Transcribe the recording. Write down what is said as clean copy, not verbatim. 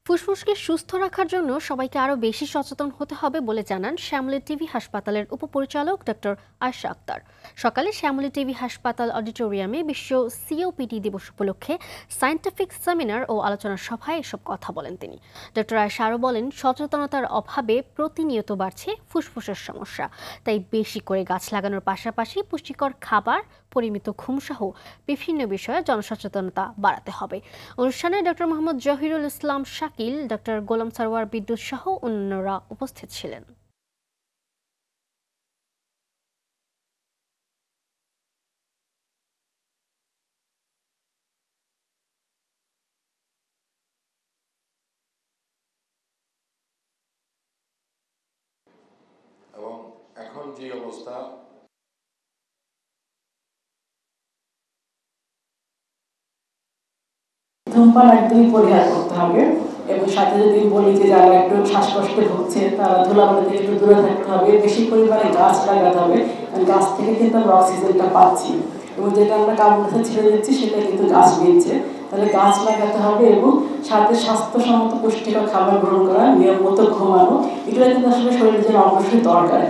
ফুসফুসকে সুস্থ রাখার জন্য সবাইকে আরও বেশি সচেতন হতে হবে বলে জানান শ্যামলী টিবি হাসপাতালের উপপরিচালক ডক্টর আয়েশা আক্তার। সকালে শ্যামলী টিবি হাসপাতাল অডিটোরিয়ামে বিশ্ব সিওপিডি দিবস উপলক্ষে সায়েন্টিফিক সেমিনার ও আলোচনা সভায় এসব কথা বলেন তিনি। ডক্টর আয়েশা আরও বলেন, সচেতনতার অভাবে প্রতিনিয়ত বাড়ছে ফুসফুসের সমস্যা। তাই বেশি করে গাছ লাগানোর পাশাপাশি পুষ্টিকর খাবার, পরিমিত ঘুমসহ বিভিন্ন বিষয়ে জনসচেতনতা বাড়াতে হবে। অনুষ্ঠানে ডক্টর মোহাম্মদ জহিরুল ইসলাম শাকিল, ডক্টর গোলাম সারোয়ার বিদ্যুৎ সহ অন্যরা উপস্থিত ছিলেন। এবং এখন যে অবস্থা, ধূমপান একদমই পরিহার করতে হবে এবং সাথে যদি বলি যে যারা একটু শ্বাসকষ্টে ভুগছে তারা ধুলাবালি থেকে একটু দূরে থাকতে হবে, বেশি পরিমাণে গাছ লাগাতে হবে। গাছ থেকে কিন্তু আমরা অক্সিজেনটা পাচ্ছি এবং যেটা আমরা কার্বন ডাই ছেড়ে দিচ্ছি সেটা কিন্তু গাছ নিচ্ছে। তাহলে গাছ লাগাতে হবে এবং সাথে স্বাস্থ্যসম্মত পুষ্টিকর খাবার গ্রহণ করা, নিয়ম মতো ঘুমানো, এগুলো কিন্তু আসলে শরীরের জন্য অবশ্যই দরকার।